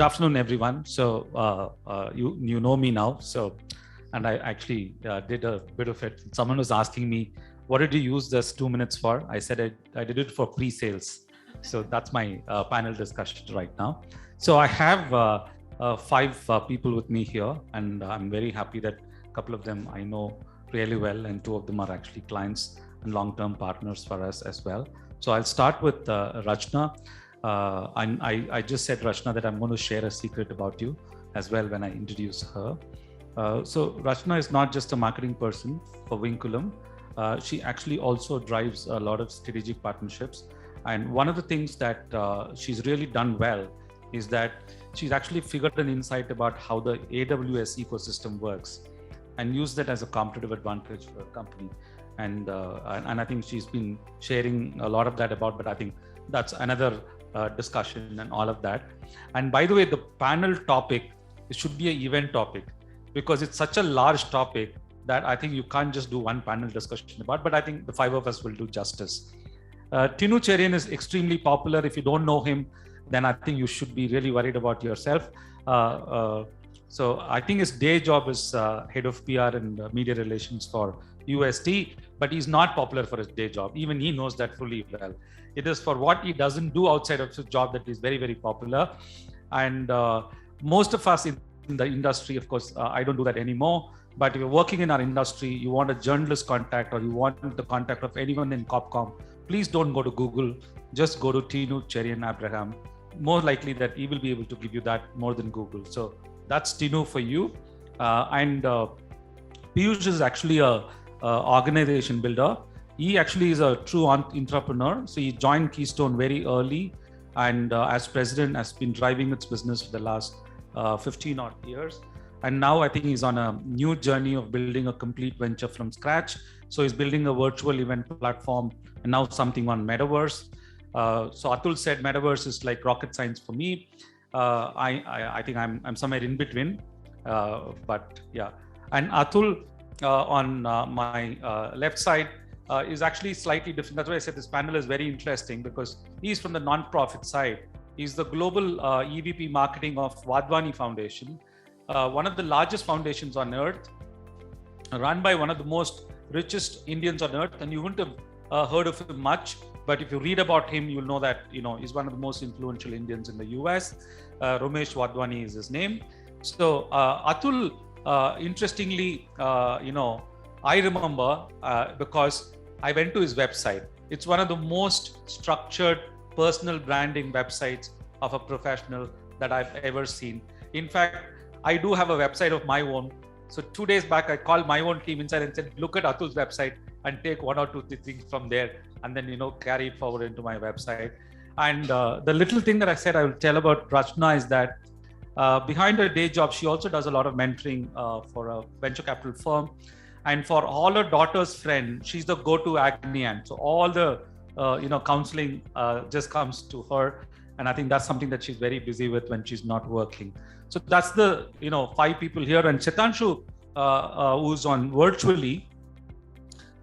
afternoon, everyone. So you know me now. So, and I actually did a bit of it. Someone was asking me, what did you use this 2 minutes for? I said I did it for pre-sales. So that's my panel discussion right now. So I have 5 people with me here, and I'm very happy that a couple of them I know really well, and 2 of them are actually clients and long-term partners for us as well. So I'll start with Rachna. I just said, Rachna, that I'm going to share a secret about you as well when I introduce her. So Rachna is not just a marketing person for Vinculum. She actually also drives a lot of strategic partnerships. And one of the things that she's really done well is that she's actually figured an insight about how the AWS ecosystem works and used that as a competitive advantage for a company. And I think she's been sharing a lot of that about, but I think that's another discussion and all of that. And by the way, the panel topic, it should be an event topic because it's such a large topic that I think you can't just do one panel discussion about, but I think the 5 of us will do justice. Tinu Cherian is extremely popular. If you don't know him, then I think you should be really worried about yourself. So I think his day job is head of PR and media relations for UST, but he's not popular for his day job. Even he knows that fully well. It is for what he doesn't do outside of his job that is very, very popular. And most of us in the industry, of course, I don't do that anymore. But if you're working in our industry, you want a journalist contact or you want the contact of anyone in Copcom, please don't go to Google. Just go to Tinu Cherian Abraham. More likely that he will be able to give you that more than Google. So that's Tinu for you. And Piyush is actually a organization builder. He actually is a true entrepreneur. So he joined Kestone very early, and as president has been driving its business for the last 15 odd years. And now I think he's on a new journey of building a complete venture from scratch. So he's building a virtual event platform and now something on metaverse. So Atul said metaverse is like rocket science for me. I think I'm somewhere in between, but yeah. And Atul on my left side is actually slightly different. That's why I said this panel is very interesting because he's from the non-profit side. He's the global EVP marketing of Wadhwani Foundation, one of the largest foundations on earth, run by one of the most richest Indians on earth. And you wouldn't have heard of him much, but if you read about him, you'll know that he's one of the most influential Indians in the US. Ramesh Wadhwani is his name. So Atul, interestingly, I remember because I went to his website. It's one of the most structured personal branding websites of a professional that I've ever seen. In fact, I do have a website of my own. So 2 days back, I called my own team inside and said, look at Atul's website and take 1 or 2 things from there and then, carry it forward into my website. And the little thing that I said I will tell about Rachna is that behind her day job, she also does a lot of mentoring for a venture capital firm. And for all her daughter's friend, she's the go-to agony aunt. So all the, counseling just comes to her. And I think that's something that she's very busy with when she's not working. So that's the, 5 people here. And Shetanshu, who's on virtually,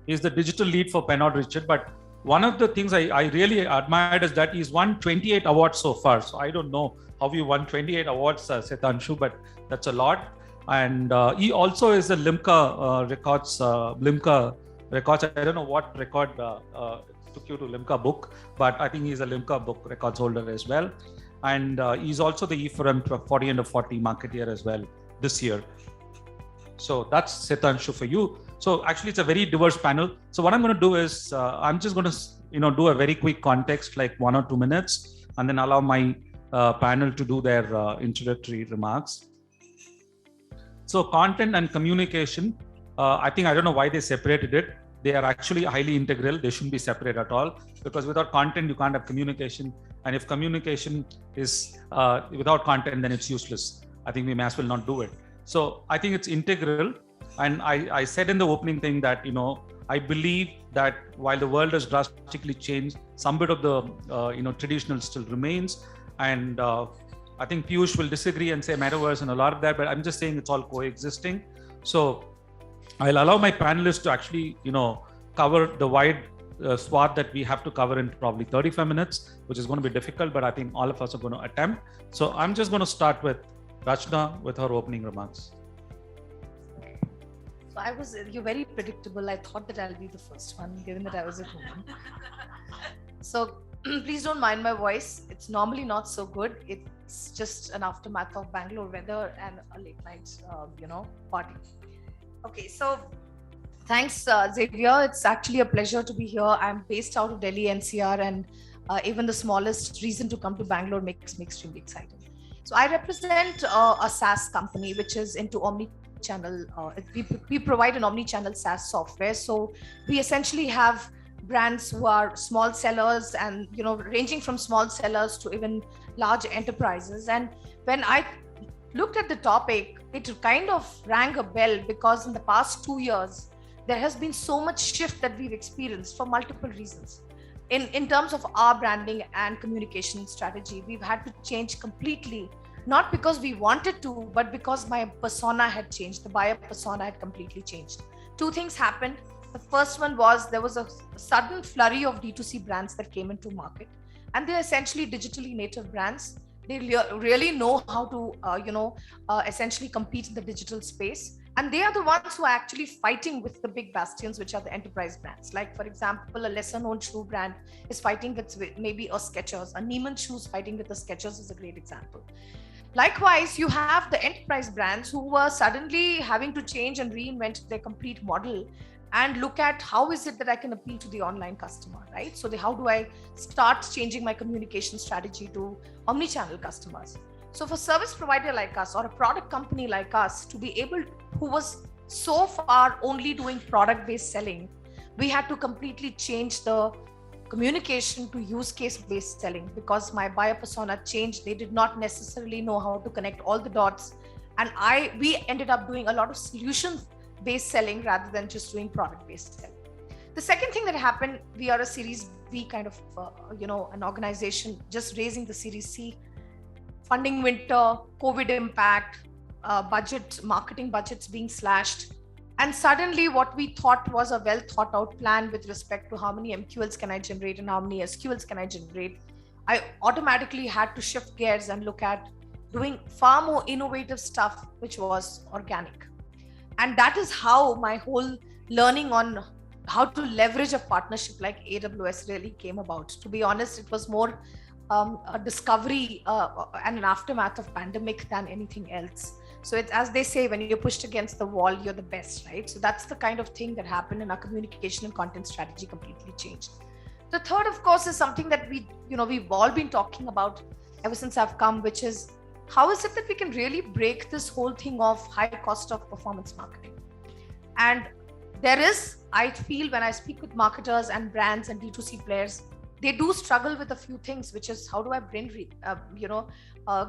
is the digital lead for Pernod Ricard. But one of the things I really admired is that he's won 28 awards so far. So I don't know how you won 28 awards, Shetanshu, but that's a lot. And he also is a Limca Records. I don't know what record took you to Limca book, but I think he's a Limca book records holder as well. And he's also the E4M 40 under 40 marketeer as well this year. So that's Shetanshu for you. So actually it's a very diverse panel. So what I'm going to do is I'm just going to do a very quick context, like 1 or 2 minutes, and then allow my panel to do their introductory remarks. So content and communication, I don't know why they separated it. They are actually highly integral. They shouldn't be separate at all, because without content, you can't have communication. And if communication is without content, then it's useless. I think we may as well not do it. So I think it's integral. And I said in the opening thing that, I believe that while the world has drastically changed, some bit of the, traditional still remains. And I think Piyush will disagree and say metaverse and a lot of that, but I'm just saying it's all coexisting. So I'll allow my panelists to actually, cover the wide swath that we have to cover in probably 35 minutes, which is going to be difficult, but I think all of us are going to attempt. So I'm just going to start with Rachna with her opening remarks. So you're very predictable. I thought that I'll be the first one, given that I was at home. So please don't mind my voice. It's normally not so good. It's just an aftermath of Bangalore weather and a late night, party. Okay, so thanks, Xavier. It's actually a pleasure to be here. I'm based out of Delhi NCR, and even the smallest reason to come to Bangalore makes me extremely excited. So I represent a SaaS company which is into omni-channel. We provide an omni-channel SaaS software. So we essentially have brands who are small sellers and ranging from small sellers to even large enterprises. And when I looked at the topic, it kind of rang a bell, because in the past 2 years there has been so much shift that we've experienced for multiple reasons. In terms of our branding and communication strategy, we've had to change completely, not because we wanted to, but because my persona had changed. The buyer persona had completely changed. Two things happened. The first one was there was a sudden flurry of D2C brands that came into market, and they're essentially digitally native brands. They really know how to, essentially compete in the digital space. And they are the ones who are actually fighting with the big bastions, which are the enterprise brands. Like, for example, a lesser known shoe brand is fighting with maybe a Skechers. A Neiman Shoes fighting with the Skechers is a great example. Likewise, you have the enterprise brands who were suddenly having to change and reinvent their complete model and look at how is it that I can appeal to the online customer, right? So how do I start changing my communication strategy to omni-channel customers? So for service provider like us or a product company like us to be able, who was so far only doing product-based selling, we had to completely change the communication to use case-based selling, because my buyer persona changed. They did not necessarily know how to connect all the dots. And we ended up doing a lot of solution-based selling rather than just doing product-based selling. The second thing that happened, we are a Series B kind of, an organization just raising the Series C. Funding winter, COVID impact, marketing budgets being slashed. And suddenly what we thought was a well thought out plan with respect to how many MQLs can I generate and how many SQLs can I generate, I automatically had to shift gears and look at doing far more innovative stuff, which was organic. And that is how my whole learning on how to leverage a partnership like AWS really came about. To be honest, it was more a discovery and an aftermath of pandemic than anything else. So it's, as they say, when you're pushed against the wall, you're the best, right? So that's the kind of thing that happened, and our communication and content strategy completely changed. The third, of course, is something that we've all been talking about ever since I've come, which is how is it that we can really break this whole thing of high cost of performance marketing? And there is, I feel, when I speak with marketers and brands and D2C players, they do struggle with a few things, which is how do I bring,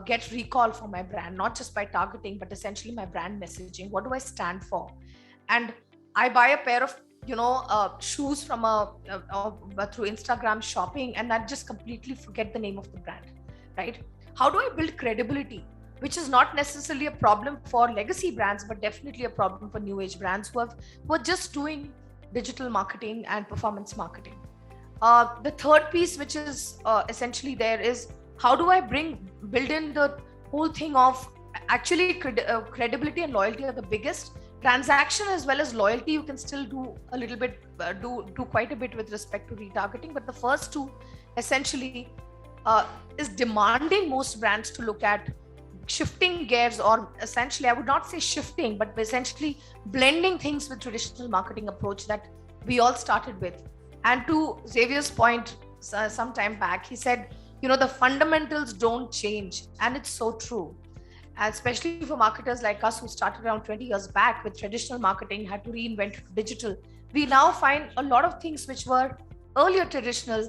get recall for my brand, not just by targeting, but essentially my brand messaging. What do I stand for? And I buy a pair of, shoes from through Instagram shopping, and I just completely forget the name of the brand, right? How do I build credibility, which is not necessarily a problem for legacy brands, but definitely a problem for new age brands who are just doing digital marketing and performance marketing. The third piece, which is essentially there, is how do I build in the whole thing of actually credibility and loyalty are the biggest. Transaction as well as loyalty, you can still do a little bit, do quite a bit with respect to retargeting. But the first two essentially is demanding most brands to look at shifting gears, or essentially, I would not say shifting, but essentially blending things with traditional marketing approach that we all started with. And to Xavier's point, some time back, he said, the fundamentals don't change. And it's so true. Especially for marketers like us who started around 20 years back with traditional marketing, had to reinvent digital. We now find a lot of things which were earlier traditional,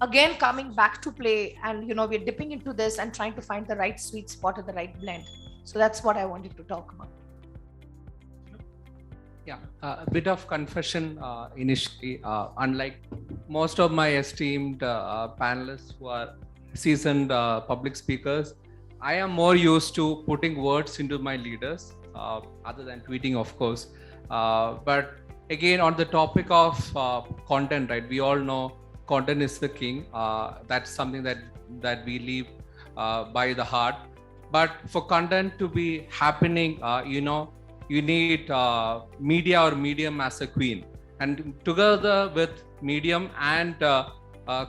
again, coming back to play. And, we're dipping into this and trying to find the right sweet spot or the right blend. So that's what I wanted to talk about. Yeah, a bit of confession initially. Unlike most of my esteemed panelists who are seasoned public speakers, I am more used to putting words into my leaders, other than tweeting, of course. But again, on the topic of content, right? We all know content is the king. That's something that we live by the heart. But for content to be happening, you need media or medium as a queen, and together with medium and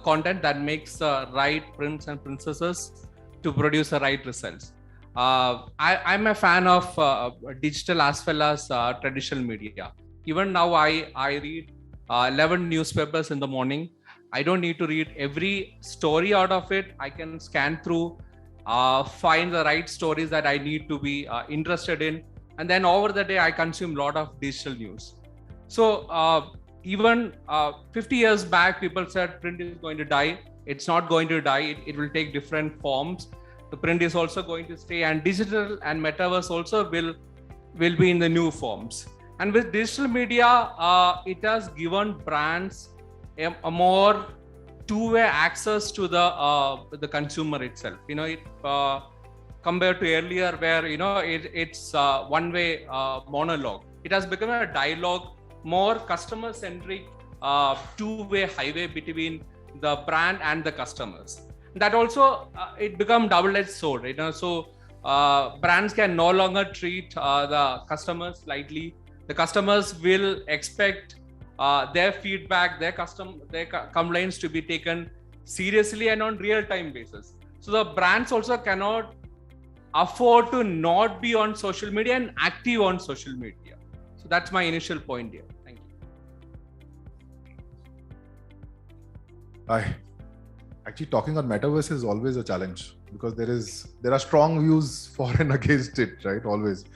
content, that makes the right prince and princesses to produce the right results. I'm a fan of digital as well as traditional media. Even now, I read 11 newspapers in the morning. I don't need to read every story out of it. I can scan through, find the right stories that I need to be interested in. And then over the day, I consume a lot of digital news. So even 50 years back, people said print is going to die. It's not going to die. It will take different forms. The print is also going to stay, and digital and metaverse also will be in the new forms. And with digital media, it has given brands a more two-way access to the consumer itself. Compared to earlier, where it's one-way monologue. It has become a dialogue, more customer-centric, two-way highway between the brand and the customers. That also it become double-edged sword. So brands can no longer treat the customers lightly. The customers will expect their feedback, their complaints to be taken seriously and on real-time basis. So the brands also cannot afford to not be on social media and active on social media. So that's my initial point here. Thank you. Actually, talking on metaverse is always a challenge, because there are strong views for and against it, right? Always.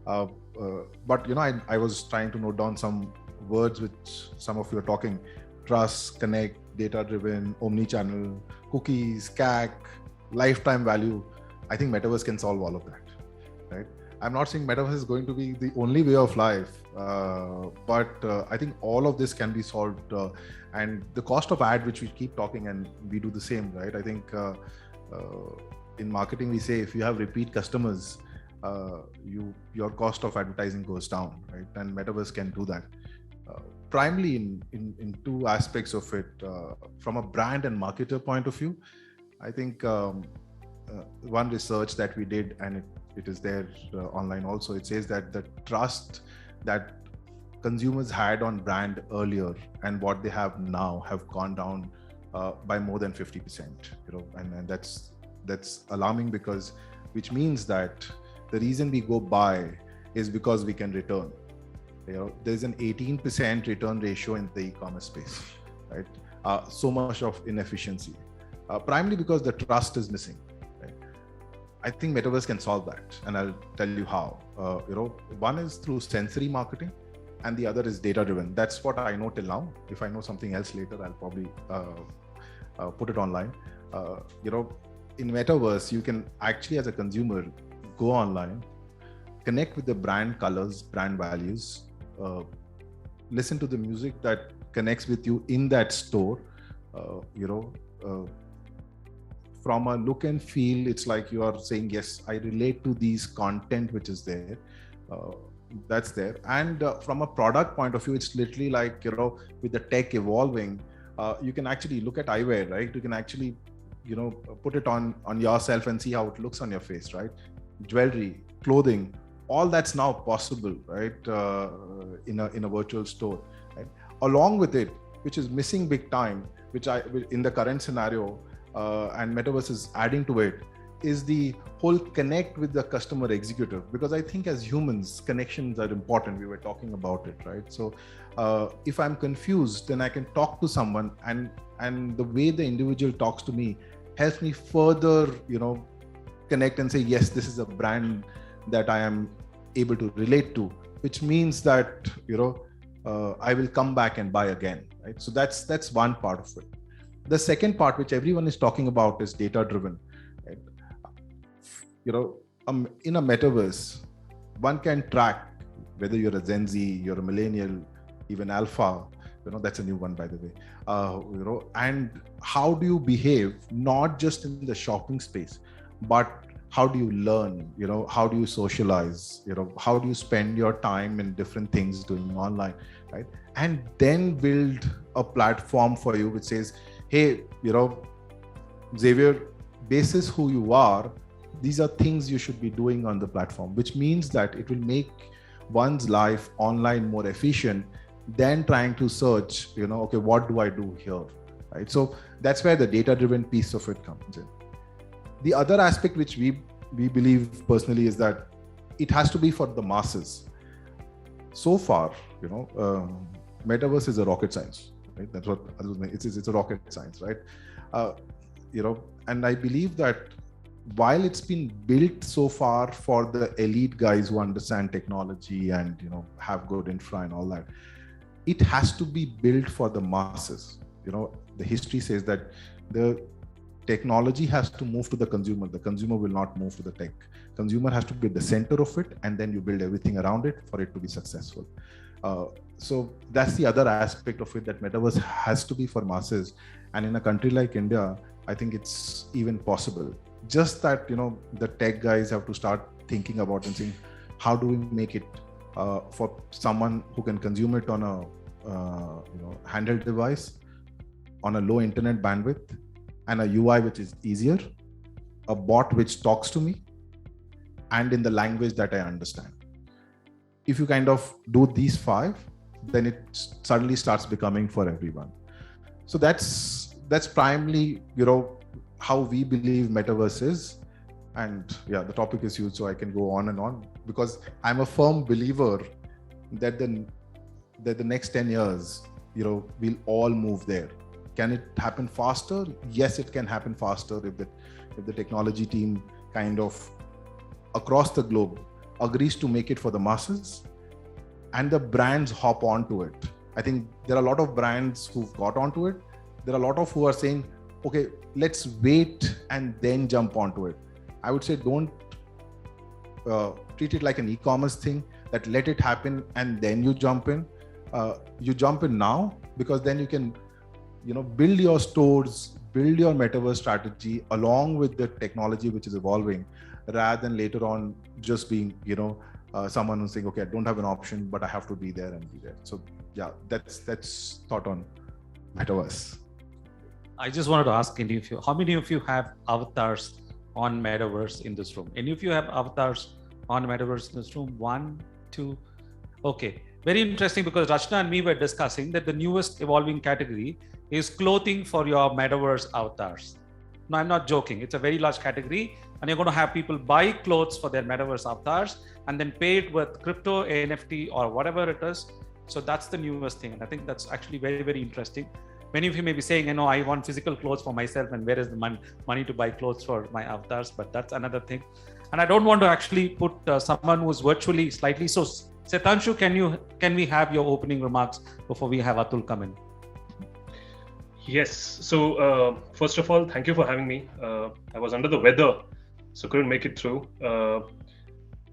But I was trying to note down some words which some of you are talking: trust, connect, data-driven, omni-channel, cookies, CAC, lifetime value. I think metaverse can solve all of that, right? I'm not saying metaverse is going to be the only way of life, but I think all of this can be solved. And the cost of ad, which we keep talking, and we do the same, right? I think in marketing, we say if you have repeat customers, your cost of advertising goes down, right? And metaverse can do that. Primarily in two aspects of it. From a brand and marketer point of view, I think one research that we did, and it is there online also, it says that the trust that consumers had on brand earlier and what they have now have gone down by more than 50%, and that's alarming, because which means that the reason we go buy is because we can return. There's an 18% return ratio in the e-commerce space, right? So much of inefficiency, primarily because the trust is missing. Right? I think metaverse can solve that, and I'll tell you how. One is through sensory marketing, and the other is data-driven. That's what I know till now. If I know something else later, I'll probably put it online. In metaverse, you can actually, as a consumer, go online, connect with the brand colors, brand values, listen to the music that connects with you in that store. From a look and feel, it's like you are saying, yes, I relate to these content which is there. That's there. And from a product point of view, it's literally like, with the tech evolving, you can actually look at eyewear, right? You can actually, put it on yourself and see how it looks on your face, right? Jewelry, clothing, all that's now possible, right? In a virtual store, right? Along with it, which is missing big time, which in the current scenario, and metaverse is adding to it, is the whole connect with the customer executive. Because I think as humans, connections are important. We were talking about it, right? So if I'm confused, then I can talk to someone, and the way the individual talks to me helps me further, connect and say, yes, this is a brand that I am able to relate to, which means that, I will come back and buy again, right? So that's one part of it. The second part, which everyone is talking about, is data-driven. Right? In a metaverse, one can track whether you're a Gen Z, you're a millennial, even alpha, that's a new one, by the way, and how do you behave, not just in the shopping space, but how do you learn, how do you socialize, how do you spend your time in different things doing online, right? And then build a platform for you which says, hey, Xavier, basis who you are, these are things you should be doing on the platform, which means that it will make one's life online more efficient than trying to search, okay, what do I do here, right? So that's where the data-driven piece of it comes in. The other aspect which we believe personally is that it has to be for the masses. So far, metaverse is a rocket science, right? That's what it's a rocket science, right? And I believe that while it's been built so far for the elite guys who understand technology and have good infra and all that, it has to be built for the masses. The history says that the technology has to move to the consumer. The consumer will not move to the tech. Consumer has to be at the center of it, and then you build everything around it for it to be successful. So that's the other aspect of it, that metaverse has to be for masses. And in a country like India, I think it's even possible. Just that, the tech guys have to start thinking about and saying, how do we make it for someone who can consume it on a handheld device, on a low internet bandwidth, and a UI which is easier, a bot which talks to me, and in the language that I understand. If you kind of do these 5, then it suddenly starts becoming for everyone. So that's primarily, how we believe metaverse is. And yeah, the topic is huge, so I can go on and on, because I'm a firm believer that the next 10 years, we'll all move there. Can it happen faster? Yes, it can happen faster if the technology team kind of across the globe agrees to make it for the masses and the brands hop onto it. I think there are a lot of brands who've got onto it. There are a lot of who are saying, okay, let's wait and then jump onto it. I would say don't treat it like an e-commerce thing, that let it happen and then you jump in. You jump in now, because then you can build your stores, build your metaverse strategy along with the technology which is evolving, rather than later on just being, someone who's saying, okay, I don't have an option, but I have to be there and be there. So yeah, that's thought on metaverse. I just wanted to ask any of you, how many of you have avatars on metaverse in this room? Any of you have avatars on metaverse in this room? 1, 2. Okay. Very interesting, because Rachna and me were discussing that the newest evolving category is clothing for your metaverse avatars. No, I'm not joking. It's a very large category, and you're going to have people buy clothes for their metaverse avatars and then pay it with crypto, NFT, or whatever it is. So that's the newest thing. And I think that's actually very, very interesting. Many of you may be saying, I want physical clothes for myself, and where is the money to buy clothes for my avatars? But that's another thing. And I don't want to actually put someone who's virtually slightly. So Shetanshu, can we have your opening remarks before we have Atul come in? Yes. So first of all, thank you for having me. I was under the weather, so couldn't make it through.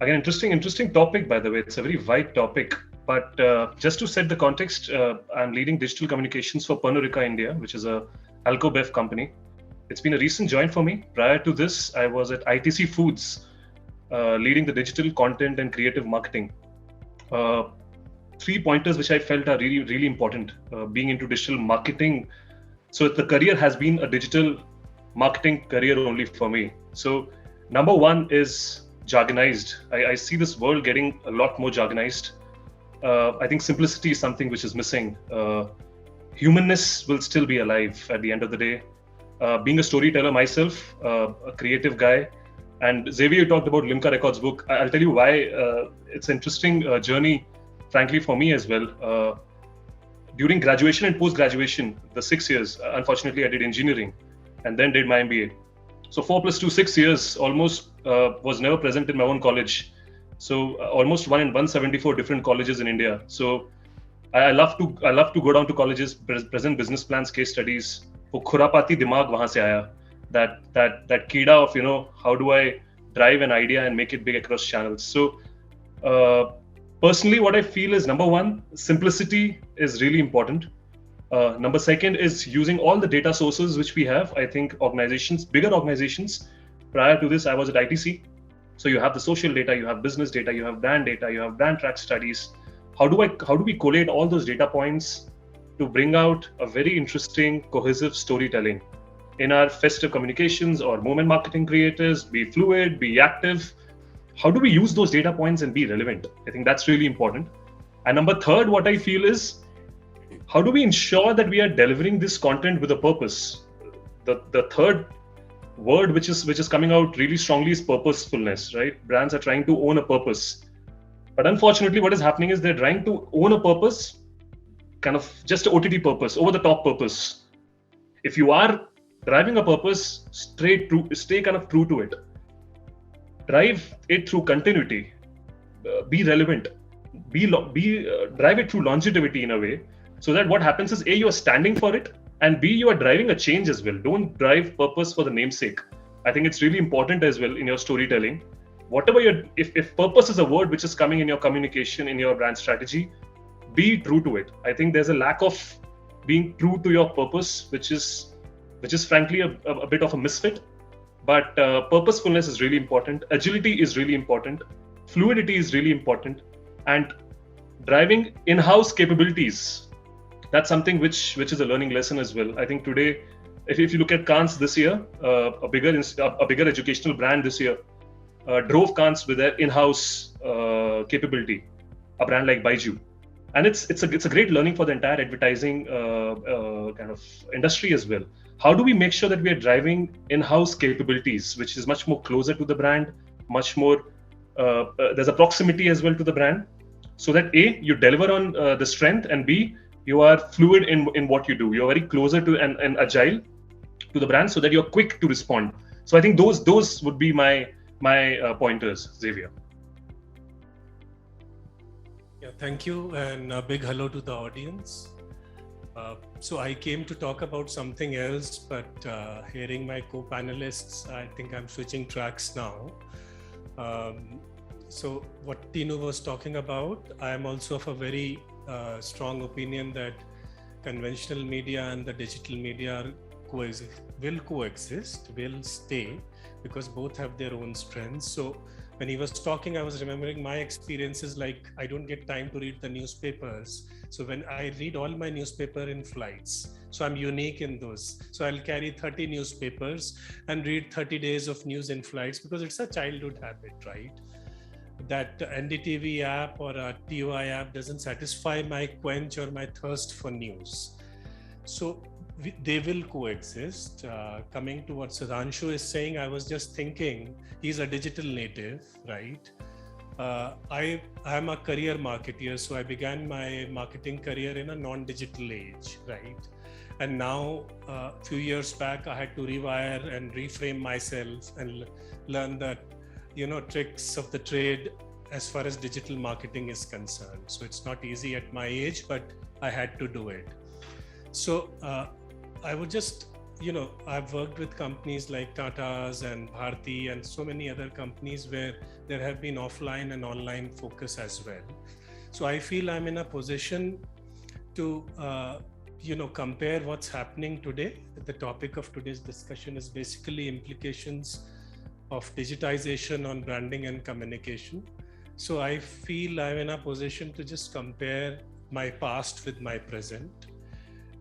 Again, interesting topic, by the way. It's a very wide topic. But just to set the context, I'm leading digital communications for Pernod India, which is a Alco-Bev company. It's been a recent join for me. Prior to this, I was at ITC Foods, leading the digital content and creative marketing. 3 pointers which I felt are really, really important, being into digital marketing. So the career has been a digital marketing career only for me. So number 1 is jargonized. I see this world getting a lot more jargonized. I think simplicity is something which is missing. Humanness will still be alive at the end of the day. Being a storyteller myself, a creative guy, and Xavier, you talked about Limca Records book. I'll tell you why it's an interesting journey, frankly, for me as well. During graduation and post-graduation, the 6 years, unfortunately, I did engineering and then did my MBA. So 4 + 2, 6 years, almost was never present in my own college. So almost 1 in 174 different colleges in India. So I love to go down to colleges, present business plans, case studies. वो खुरापाती दिमाग वहाँ से आया. That kida of how do I drive an idea and make it big across channels. So personally, what I feel is, number 1, simplicity is really important. Number 2 is using all the data sources which we have. I think organizations, bigger organizations, Prior to this, I was at ITC. So you have the social data, you have business data, you have brand data, you have brand track studies. How do we collate all those data points to bring out a very interesting, cohesive storytelling in our festive communications or moment marketing creators, be fluid, be active? How do we use those data points and be relevant? I think that's really important. And number third, what I feel is, how do we ensure that we are delivering this content with a purpose? The third word which is coming out really strongly is purposefulness, right? Brands are trying to own a purpose. But unfortunately, what is happening is they're trying to own a purpose, kind of just an OTT purpose, over the top purpose. If you are driving a purpose, stay kind of true to it. Drive it through continuity, be relevant, drive it through longevity in a way, so that what happens is, A, you are standing for it, and B, you are driving a change as well. Don't drive purpose for the namesake. I think it's really important as well in your storytelling. Whatever if purpose is a word which is coming in your communication, in your brand strategy, be true to it. I think there's a lack of being true to your purpose, which is frankly a bit of a misfit. But purposefulness is really important. Agility is really important. Fluidity is really important. And driving in-house capabilities, that's something which is a learning lesson as well. I think today, if you look at Cannes this year, a bigger educational brand this year drove Cannes with their in-house capability, a brand like Baiju. And it's a great learning for the entire advertising kind of industry as well. How do we make sure that we are driving in-house capabilities, which is much more closer to the brand, much more, there's a proximity as well to the brand, so that A, you deliver on the strength, and B, you are fluid in what you do. You're very closer to and agile to the brand, so that you're quick to respond. So I think those would be my pointers, Xavier. Yeah, thank you, and a big hello to the audience. So I came to talk about something else, but hearing my co-panelists, I think I'm switching tracks now. So what Tinu was talking about, I am also of a very strong opinion that conventional media and the digital media will coexist, will stay, because both have their own strengths. So when he was talking, I was remembering my experiences, like I don't get time to read the newspapers. So when I read all my newspaper in flights, so I'm unique in those. So I'll carry 30 newspapers and read 30 days of news in flights, because it's a childhood habit, right? That NDTV app or a TOI app doesn't satisfy my quench or my thirst for news. So they will coexist. Coming to what Shetanshu is saying, I was just thinking, he's a digital native, right? I am a career marketer, so I began my marketing career in a non-digital age, right? And now, a few years back, I had to rewire and reframe myself and learn that, tricks of the trade as far as digital marketing is concerned. So it's not easy at my age, but I had to do it. So I would just, I've worked with companies like Tata's and Bharti and so many other companies where there have been offline and online focus as well. So I feel I'm in a position to, compare what's happening today. The topic of today's discussion is basically implications of digitization on branding and communication. So I feel I'm in a position to just compare my past with my present.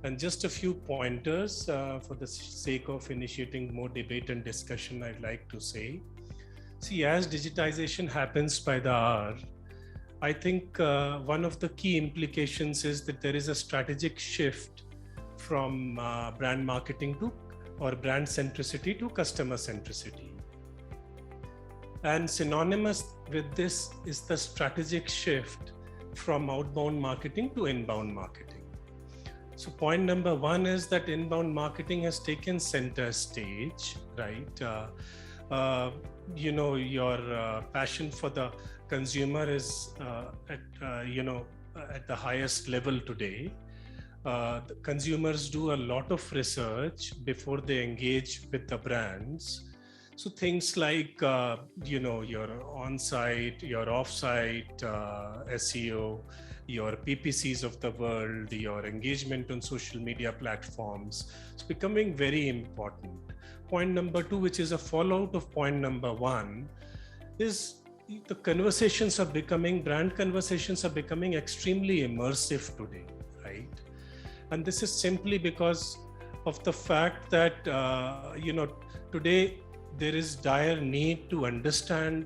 And just a few pointers for the sake of initiating more debate and discussion, I'd like to say. See, as digitization happens by the hour, I think one of the key implications is that there is a strategic shift from brand marketing to, or brand centricity to customer centricity. And synonymous with this is the strategic shift from outbound marketing to inbound marketing. So point number one is that inbound marketing has taken center stage, right? Your passion for the consumer is at the highest level today. The consumers do a lot of research before they engage with the brands. So things like, your on-site, your off-site SEO, your PPCs of the world, your engagement on social media platforms, it's becoming very important. point number 2, which is a fallout of point number 1, is the conversations are becoming, brand conversations are becoming extremely immersive today, right? And this is simply because of the fact that, today there is dire need to understand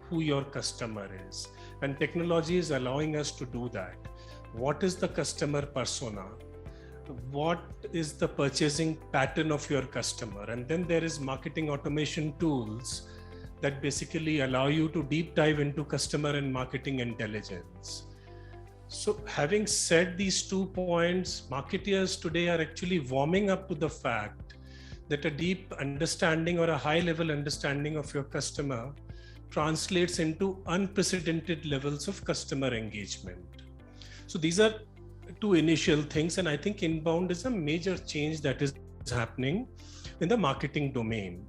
who your customer is. And technology is allowing us to do that. What is the customer persona? What is the purchasing pattern of your customer? And then there is marketing automation tools that basically allow you to deep dive into customer and marketing intelligence. So having said these 2 points, marketers today are actually warming up to the fact that a deep understanding or a high level understanding of your customer translates into unprecedented levels of customer engagement. So these are 2 initial things, and I think inbound is a major change that is happening in the marketing domain.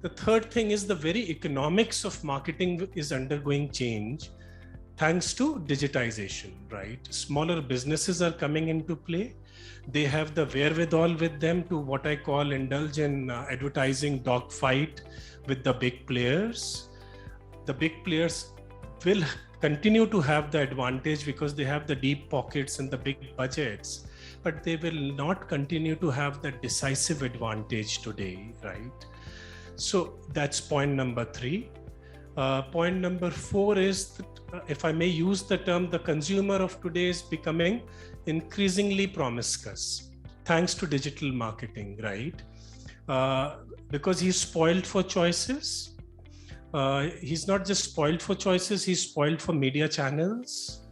The third thing is the very economics of marketing is undergoing change thanks to digitization, right? Smaller businesses are coming into play. They have the wherewithal with them to what I call indulge in advertising dogfight with the big players. The big players will continue to have the advantage because they have the deep pockets and the big budgets, but they will not continue to have the decisive advantage today, right? So that's point number 3. Point number 4 is that, if I may use the term, the consumer of today is becoming increasingly promiscuous thanks to digital marketing, right? Because he's spoiled for choices. He's not just spoiled for choices, he's spoiled for media channels.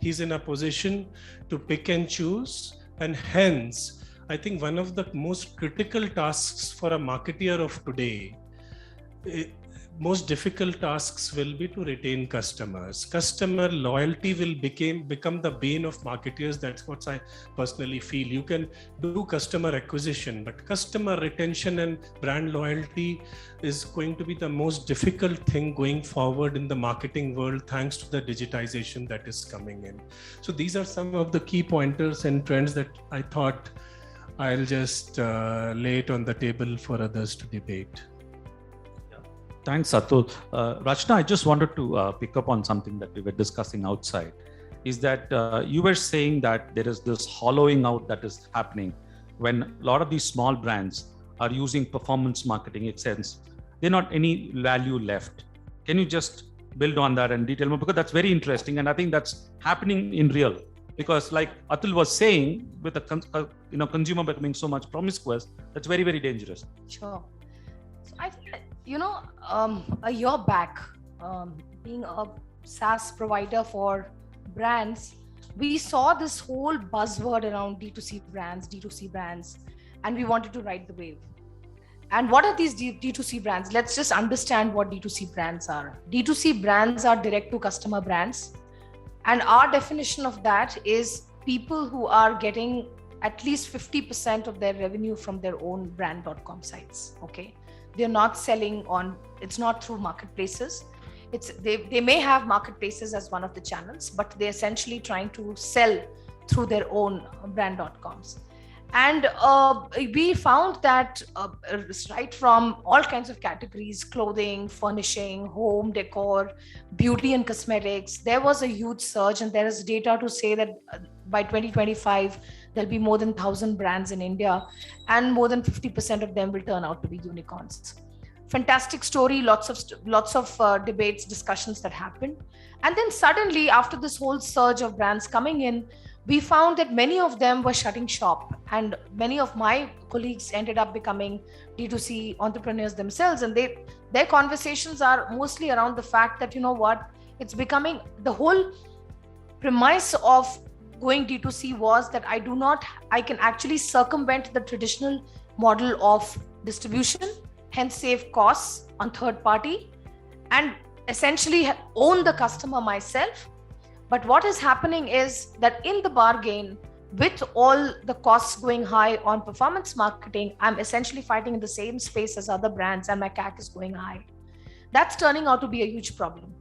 He's in a position to pick and choose, and hence I think one of the most critical tasks for a marketer of today, most difficult tasks will be to retain customers. Customer loyalty will become the bane of marketers. That's what I personally feel. You can do customer acquisition, but customer retention and brand loyalty is going to be the most difficult thing going forward in the marketing world, thanks to the digitization that is coming in. So these are some of the key pointers and trends that I thought I'll just lay it on the table for others to debate. Thanks, Atul. Rachna, I just wanted to pick up on something that we were discussing outside, is that you were saying that there is this hollowing out that is happening when a lot of these small brands are using performance marketing. It says there's not any value left. Can you just build on that and detail more? Because that's very interesting, and I think that's happening in real. Because like Atul was saying, with the consumer becoming so much promiscuous, that's very, very dangerous. Sure. So I think, a year back, being a SaaS provider for brands, we saw this whole buzzword around D2C brands, and we wanted to ride the wave. And what are these D2C brands? Let's just understand what D2C brands are. D2C brands are direct to customer brands. And our definition of that is people who are getting at least 50% of their revenue from their own brand.com sites. Okay. They're not selling on, it's not through marketplaces. They may have marketplaces as one of the channels, but they're essentially trying to sell through their own brand.coms. And we found that right from all kinds of categories, clothing, furnishing, home decor, beauty and cosmetics, there was a huge surge, and there is data to say that by 2025, there'll be more than 1,000 brands in India, and more than 50% of them will turn out to be unicorns. Fantastic story, lots of debates, discussions that happened. And then suddenly, after this whole surge of brands coming in, we found that many of them were shutting shop, and many of my colleagues ended up becoming D2C entrepreneurs themselves. And their conversations are mostly around the fact that, you know what, it's becoming, the whole premise of going D2C was that I can actually circumvent the traditional model of distribution, hence save costs on third party, and essentially own the customer myself. But what is happening is that in the bargain, with all the costs going high on performance marketing, I'm essentially fighting in the same space as other brands, and my CAC is going high. That's turning out to be a huge problem.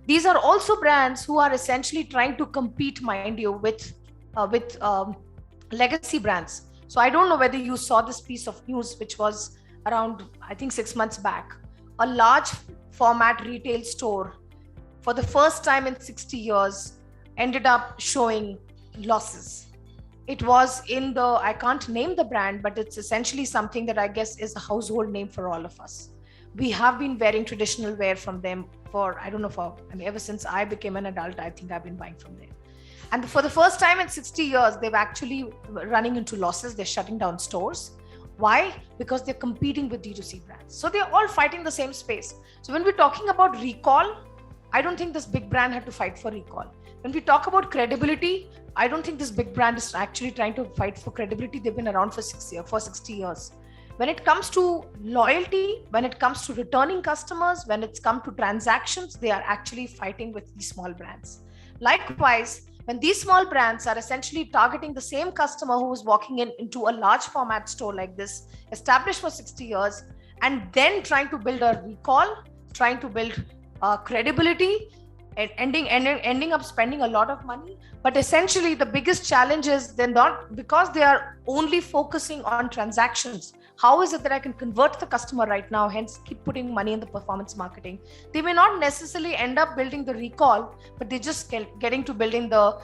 These are also brands who are essentially trying to compete, mind you, with legacy brands. So I don't know whether you saw this piece of news, which was around, I think 6 months back, a large format retail store for the first time in 60 years ended up showing losses. It was in the, I can't name the brand, but it's essentially something that I guess is a household name for all of us. We have been wearing traditional wear from them for, I don't know, ever since I became an adult, I think I've been buying from them. And for the first time in 60 years, they've actually running into losses. They're shutting down stores. Why? Because they're competing with D2C brands. So they're all fighting the same space. So when we're talking about recall, I don't think this big brand had to fight for recall. When we talk about credibility, I don't think this big brand is actually trying to fight for credibility. They've been around for 60 years. When it comes to loyalty, when it comes to returning customers, when it's come to transactions, they are actually fighting with these small brands. Likewise, when these small brands are essentially targeting the same customer who is walking into a large format store like this, established for 60 years, and then trying to build a recall, trying to build credibility, and ending up spending a lot of money. But essentially, the biggest challenge is they're not, because they are only focusing on transactions. How is it that I can convert the customer right now, hence keep putting money in the performance marketing? They may not necessarily end up building the recall, but they just getting to building the,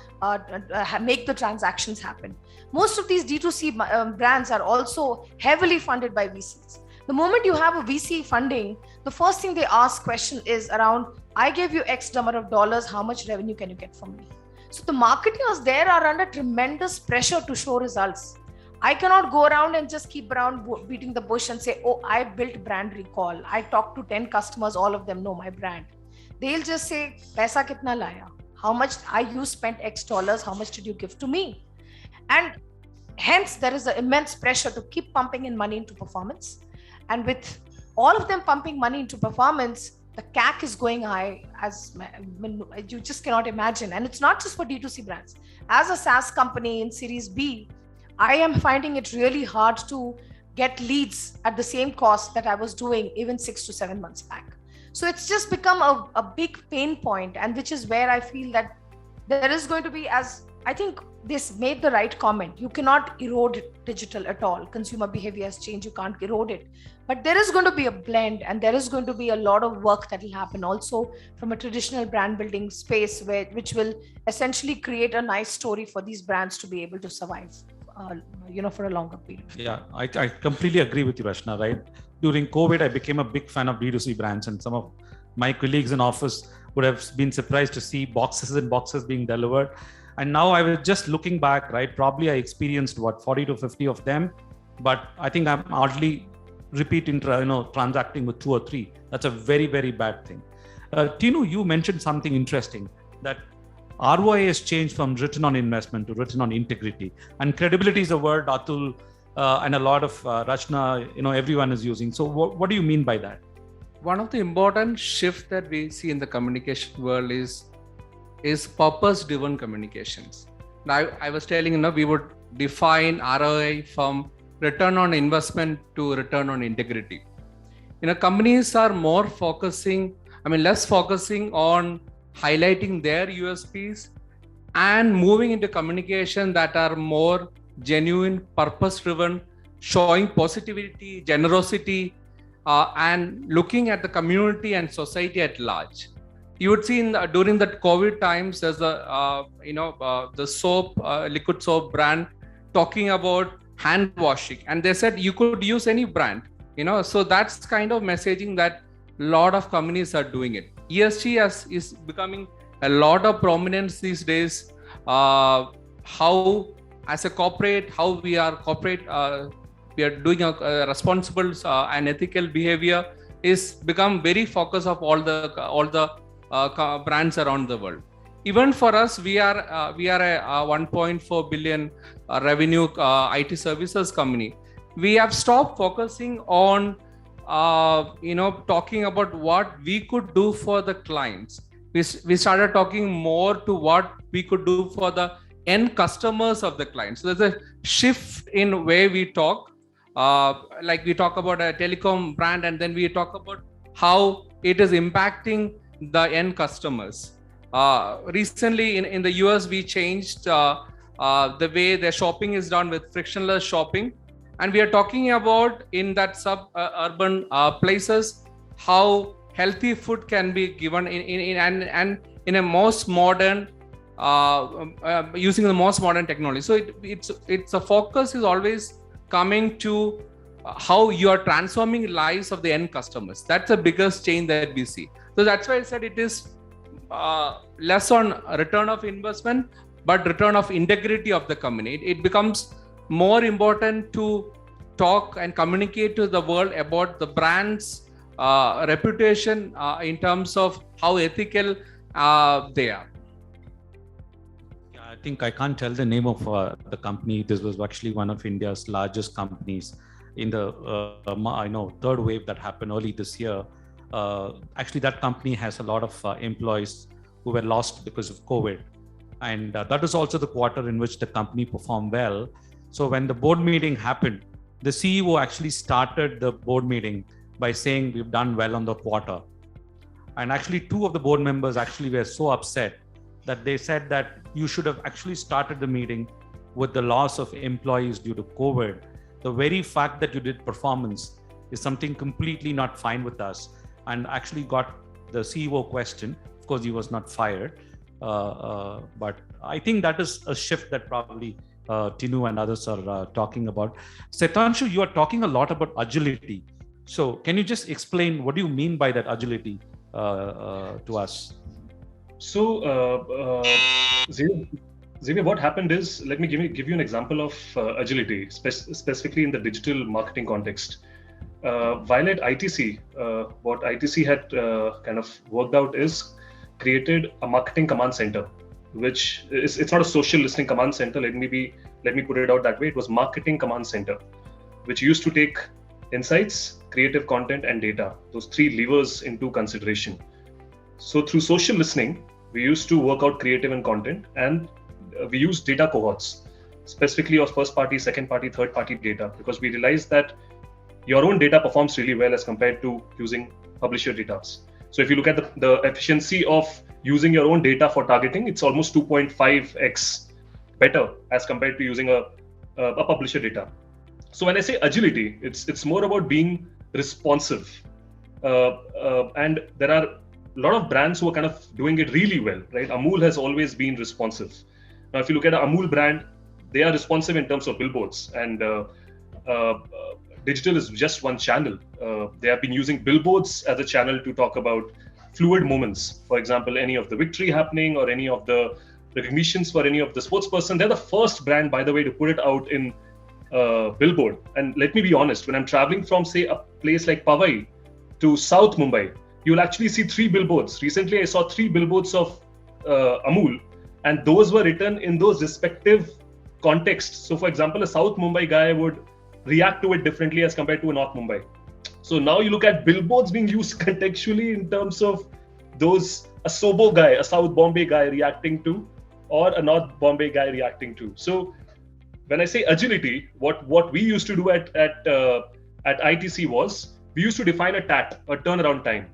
make the transactions happen. Most of these D2C brands are also heavily funded by VCs. The moment you have a VC funding, the first thing they ask question is around, I gave you X number of dollars, how much revenue can you get from me? So the marketers there are under tremendous pressure to show results. I cannot go around and just keep around beating the bush and say, oh, I built brand recall. I talked to 10 customers, all of them know my brand. They'll just say, Paisa kitna laya? How much you spent X dollars? How much did you give to me? And hence there is an immense pressure to keep pumping in money into performance. And with all of them pumping money into performance, the CAC is going high as you just cannot imagine. And it's not just for D2C brands. As a SaaS company in Series B, I am finding it really hard to get leads at the same cost that I was doing even 6 to 7 months back. So it's just become a big pain point, and which is where I feel that there is going to be, as I think this made the right comment, you cannot erode digital at all. Consumer behavior has changed, you can't erode it. But there is going to be a blend, and there is going to be a lot of work that will happen also from a traditional brand building space, which will essentially create a nice story for these brands to be able to survive. For a longer period. Yeah, I completely agree with you, Rachna, right? During COVID, I became a big fan of D2C brands, and some of my colleagues in office would have been surprised to see boxes and boxes being delivered. And now I was just looking back, right? Probably I experienced 40 to 50 of them, but I think I'm hardly transacting with 2 or 3. That's a very, very bad thing. Tinu, you mentioned something interesting, that ROI has changed from return on investment to return on integrity, and credibility is a word Atul and a lot of Rachna, everyone is using. So what do you mean by that? One of the important shifts that we see in the communication world is purpose-driven communications. Now, I was telling we would define ROI from return on investment to return on integrity. Companies are more less focusing on highlighting their USPs and moving into communication that are more genuine, purpose-driven, showing positivity, generosity, and looking at the community and society at large. You would see during the COVID times, there's the soap, liquid soap brand talking about hand washing, and they said you could use any brand. So that's kind of messaging that a lot of companies are doing it. ESG is becoming a lot of prominence these days. How as a corporate, how we are doing a responsible and ethical behavior is become very focus of all the brands around the world. Even for us, we are a 1.4 billion revenue IT services company. We have stopped focusing on talking about what we could do for the clients. We started talking more to what we could do for the end customers of the clients. So there's a shift in way we talk. Like we talk about a telecom brand, and then we talk about how it is impacting the end customers. Recently in the US, we changed the way the shopping is done with frictionless shopping. And we are talking about in that suburban places, how healthy food can be given in a most modern, using the most modern technology. So it's a focus is always coming to how you are transforming lives of the end customers. That's the biggest change that we see. So that's why I said it is less on return of investment, but return of integrity of the company. It becomes more important to talk and communicate to the world about the brand's reputation in terms of how ethical they are. I think I can't tell the name of the company. This was actually one of India's largest companies in the third wave that happened early this year. Actually, that company has a lot of employees who were lost because of COVID. And that is also the quarter in which the company performed well. So when the board meeting happened, the CEO actually started the board meeting by saying we've done well on the quarter. And actually, two of the board members actually were so upset that they said that you should have actually started the meeting with the loss of employees due to COVID. The very fact that you did performance is something completely not fine with us, and actually got the CEO question. Of course, he was not fired. But I think that is a shift that probably Tinu and others are talking about. Shetanshu, you are talking a lot about agility. So can you just explain what do you mean by that agility to us? So, Xavier, what happened is, let me give you an example of agility, specifically in the digital marketing context. While at ITC, what ITC had kind of worked out is created a marketing command center, which is, it's not a social listening command center. Let me put it out that way. It was marketing command center, which used to take insights, creative content, and data, those three levers into consideration. So through social listening, we used to work out creative and content, and we used data cohorts, specifically of first party, second party, third party data, because we realized that your own data performs really well as compared to using publisher data. So if you look at the efficiency of using your own data for targeting, it's almost 2.5x better as compared to using a publisher data. So when I say agility, it's more about being responsive. And there are a lot of brands who are kind of doing it really well, right? Amul has always been responsive. Now, if you look at an Amul brand, they are responsive in terms of billboards, and digital is just one channel. They have been using billboards as a channel to talk about fluid moments. For example, any of the victory happening or any of the recognitions for any of the sports person. They're the first brand, by the way, to put it out in billboard. And let me be honest, when I'm traveling from, say, a place like Powai to South Mumbai, you'll actually see 3 billboards. Recently, I saw 3 billboards of Amul, and those were written in those respective contexts. So, for example, a South Mumbai guy would react to it differently as compared to a North Mumbai. So now you look at billboards being used contextually in terms of those, a Sobo guy, a South Bombay guy reacting to, or a North Bombay guy reacting to. So when I say agility, what we used to do at ITC was, we used to define a TAT, a turnaround time.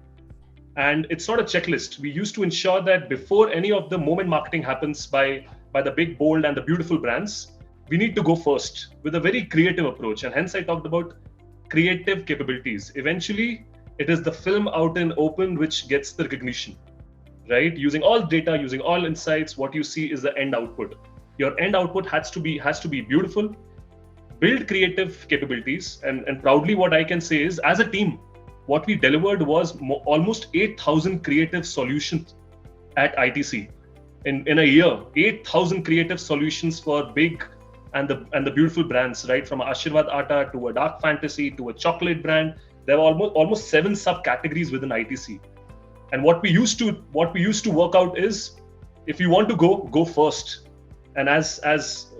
And it's not a checklist. We used to ensure that before any of the moment marketing happens by the big, bold, and the beautiful brands, we need to go first with a very creative approach. And hence I talked about creative capabilities. Eventually, it is the film out in open which gets the recognition, right? Using all data, using all insights, what you see is the end output. Your end output has to be beautiful. Build creative capabilities. And proudly what I can say is, as a team, what we delivered was almost 8,000 creative solutions at ITC in a year. 8,000 creative solutions for big and the beautiful brands, right? From Ashirwad Atta to a dark fantasy to a chocolate brand. There were almost 7 subcategories within ITC. And what we used to work out is, if you want to go first. And as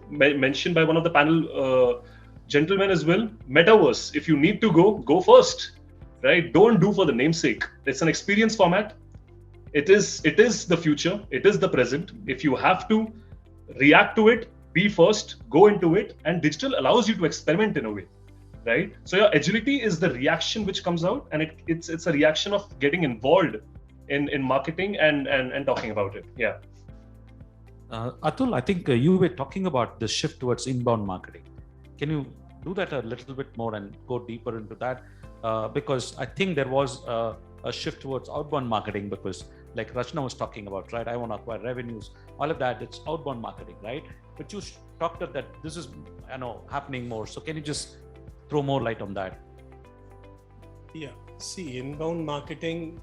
mentioned by one of the panel gentlemen as well, metaverse, if you need to go first, right? Don't do for the namesake. It's an experience format. It is the future. It is the present. If you have to react to it, be first, go into it, and digital allows you to experiment in a way, right? So your agility is the reaction which comes out, and it's a reaction of getting involved in marketing and talking about it. Yeah. Atul, I think you were talking about the shift towards inbound marketing. Can you do that a little bit more and go deeper into that, because I think there was a shift towards outbound marketing, because like Rachna was talking about, right? I want to acquire revenues, all of that. It's outbound marketing, right? But you talked that this is, happening more. So can you just throw more light on that? Yeah. See, inbound marketing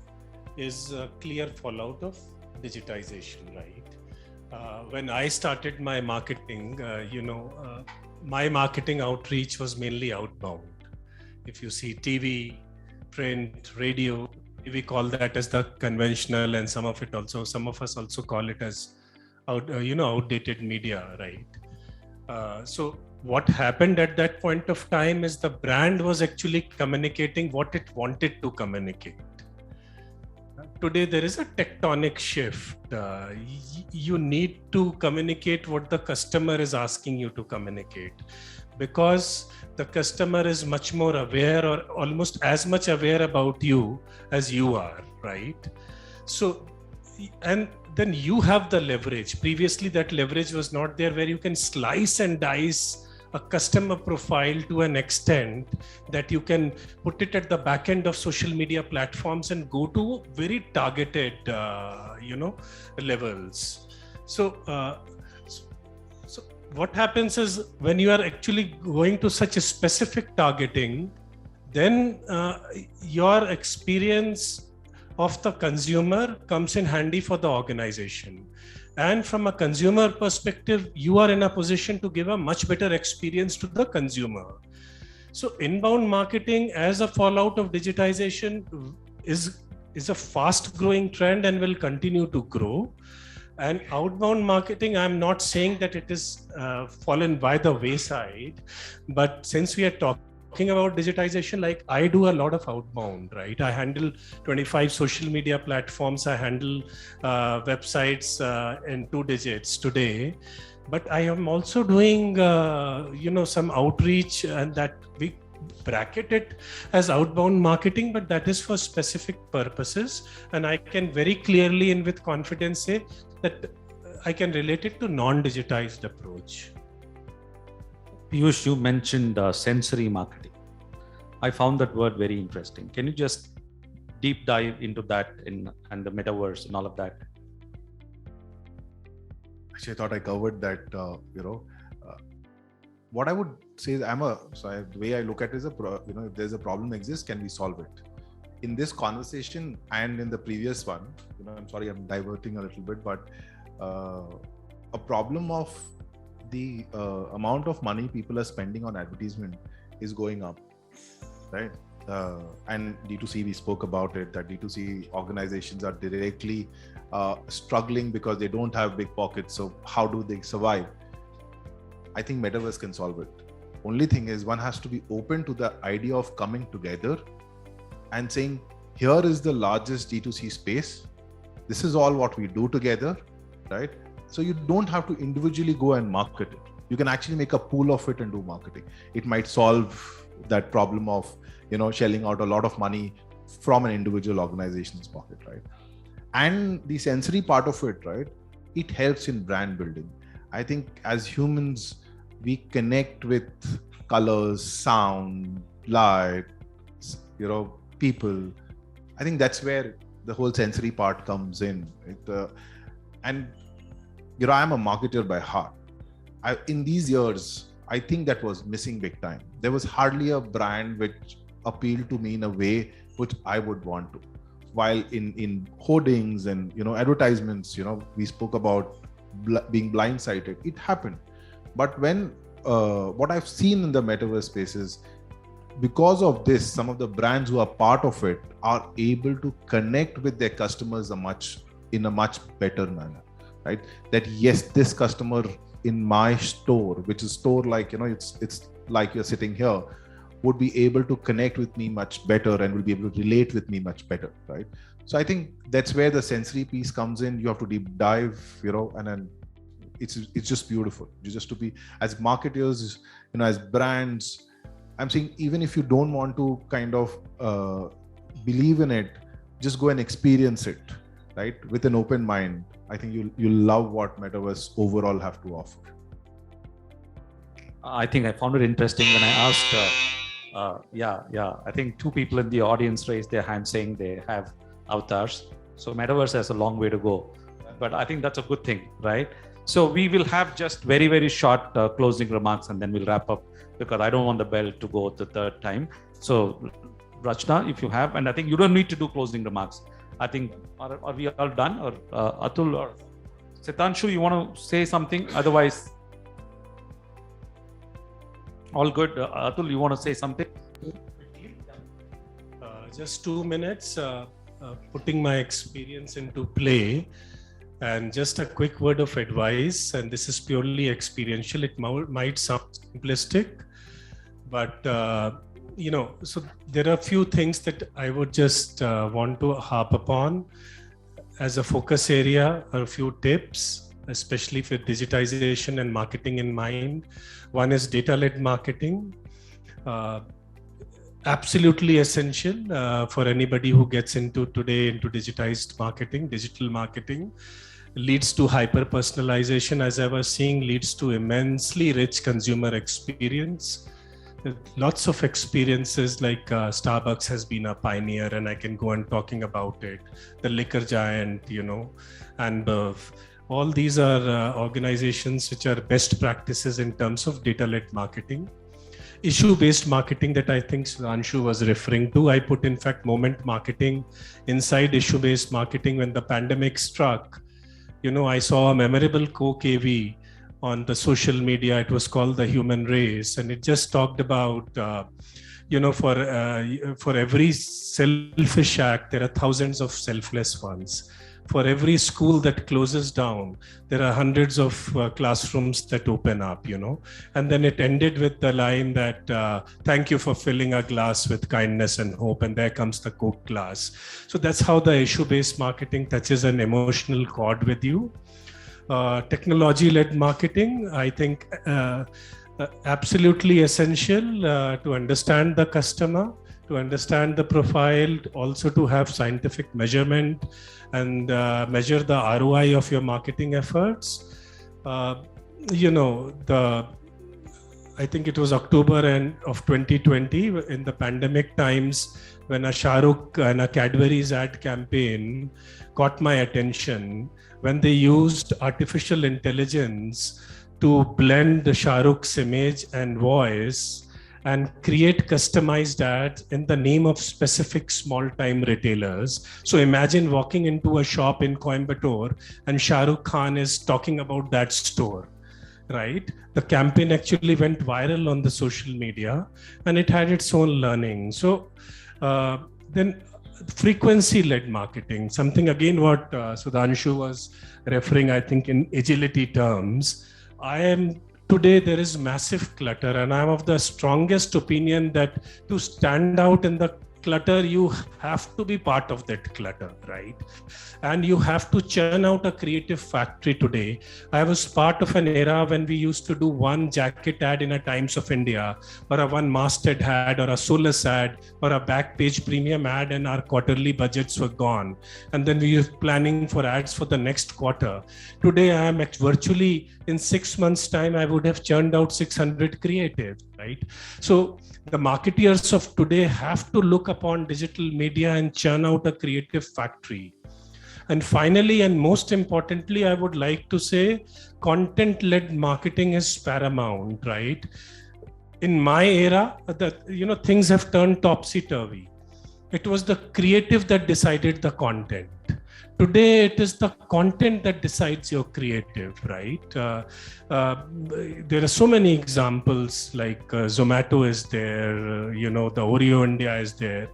is a clear fallout of digitization, right? When I started my marketing, my marketing outreach was mainly outbound. If you see TV, print, radio, we call that as the conventional, and some of us also call it as outdated media, right? So what happened at that point of time is the brand was actually communicating what it wanted to communicate. Today there is a tectonic shift. You need to communicate what the customer is asking you to communicate, because the customer is much more aware, or almost as much aware about you as you are, right? So, and then you have the leverage. Previously that leverage was not there, where you can slice and dice a customer profile to an extent that you can put it at the back end of social media platforms and go to very targeted levels. So what happens is, when you are actually going to such a specific targeting, then your experience of the consumer comes in handy for the organization. And from a consumer perspective, you are in a position to give a much better experience to the consumer. So inbound marketing as a fallout of digitization is a fast growing trend and will continue to grow. And outbound marketing, I'm not saying that it is fallen by the wayside, but since we are talking about digitization, like I do a lot of outbound, right? I handle 25 social media platforms. I handle websites in 2 digits today, but I am also doing, some outreach, and that we bracket it as outbound marketing, but that is for specific purposes. And I can very clearly and with confidence say that I can relate it to non-digitized approach. Piyush, you mentioned sensory marketing. I found that word very interesting. Can you just deep dive into that and the metaverse and all of that? Actually, I thought I covered that. What I would say is, the way I look at it is, if there's a problem exists, can we solve it? In this conversation and in the previous one, I'm sorry, I'm diverting a little bit, but a problem of the amount of money people are spending on advertisement is going up, right? And D2C, we spoke about it, that D2C organizations are directly struggling because they don't have big pockets. So how do they survive? I think Metaverse can solve it. Only thing is, one has to be open to the idea of coming together and saying, here is the largest D2C space. This is all what we do together, right? So you don't have to individually go and market it. You can actually make a pool of it and do marketing. It might solve that problem of, shelling out a lot of money from an individual organization's pocket, right? And the sensory part of it, right? It helps in brand building. I think as humans, we connect with colors, sound, light, people. I think that's where the whole sensory part comes in. I'm a marketer by heart. In these years, I think that was missing big time. There was hardly a brand which appealed to me in a way which I would want to. While in hoardings and advertisements, we spoke about being blindsided. It happened. But when what I've seen in the metaverse space is, because of this, some of the brands who are part of it are able to connect with their customers in a much better manner, right? That yes, this customer in my store, which is store like, it's like you're sitting here, would be able to connect with me much better and will be able to relate with me much better, right? So I think that's where the sensory piece comes in. You have to deep dive, and then it's just beautiful. You just to be, as marketers, as brands, I'm saying, even if you don't want to kind of believe in it, just go and experience it, right? With an open mind. I think you'll love what Metaverse overall have to offer. I think I found it interesting when I asked, I think 2 people in the audience raised their hand saying they have avatars. So metaverse has a long way to go, but I think that's a good thing, right? So we will have just very, very short closing remarks and then we'll wrap up because I don't want the bell to go the 3rd time. So Rachna, if you have, and I think you don't need to do closing remarks. I think, are we all done? Or Atul or Shetanshu, you want to say something? Otherwise, all good. Atul, you want to say something? Just 2 minutes, putting my experience into play, and just a quick word of advice. And this is purely experiential. It might sound simplistic, but so there are a few things that I would just want to harp upon as a focus area, or a few tips, especially for digitization and marketing in mind. One is data-led marketing. Absolutely essential for anybody who gets into digitized marketing. Digital marketing leads to hyper personalization, as I was saying, leads to immensely rich consumer experience. Lots of experiences, like Starbucks has been a pioneer, and I can go on talking about it. The liquor giant, and all these are organizations which are best practices in terms of data-led marketing. Issue-based marketing that I think Shetanshu was referring to. I put, in fact, moment marketing inside issue-based marketing. When the pandemic struck, I saw a memorable Coke AV on the social media. It was called The Human Race, and it just talked about, for every selfish act, there are thousands of selfless ones. For every school that closes down, there are hundreds of classrooms that open up, And then it ended with the line that, thank you for filling a glass with kindness and hope, and there comes the Coke glass. So that's how the issue-based marketing touches an emotional chord with you. Technology-led marketing, I think, absolutely essential to understand the customer, to understand the profile, also to have scientific measurement and measure the ROI of your marketing efforts. I think it was October of 2020 in the pandemic times when a Shah Rukh and a Cadbury's ad campaign caught my attention, when they used artificial intelligence to blend the Shah Rukh's image and voice and create customized ads in the name of specific small-time retailers. So imagine walking into a shop in Coimbatore and Shah Rukh Khan is talking about that store, right? The campaign actually went viral on the social media and it had its own learning. So then frequency-led marketing, something again what Shetanshu was referring, I think, in agility terms. Today, there is massive clutter, and I'm of the strongest opinion that to stand out in the clutter, you have to be part of that clutter, right? And you have to churn out a creative factory today. I was part of an era when we used to do one jacket ad in a Times of India, or a one masthead ad, or a Solus ad, or a Backpage premium ad, and our quarterly budgets were gone. And then we were planning for ads for the next quarter. Today, I am virtually, in 6 months' time, I would have churned out 600 creative, right? So the marketeers of today have to look upon digital media and churn out a creative factory. And finally, and most importantly, I would like to say content-led marketing is paramount, right? In my era, things have turned topsy-turvy. It was the creative that decided the content. Today, it is the content that decides your creative, right? There are so many examples, like Zomato is there, the Oreo India is there,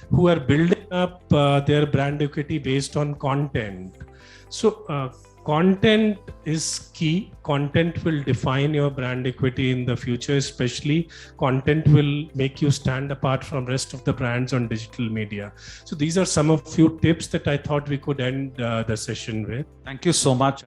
who are building up their brand equity based on content. So content is key. Content will define your brand equity in the future, especially content will make you stand apart from rest of the brands on digital media. So these are some of few tips that I thought we could end the session with. Thank you so much.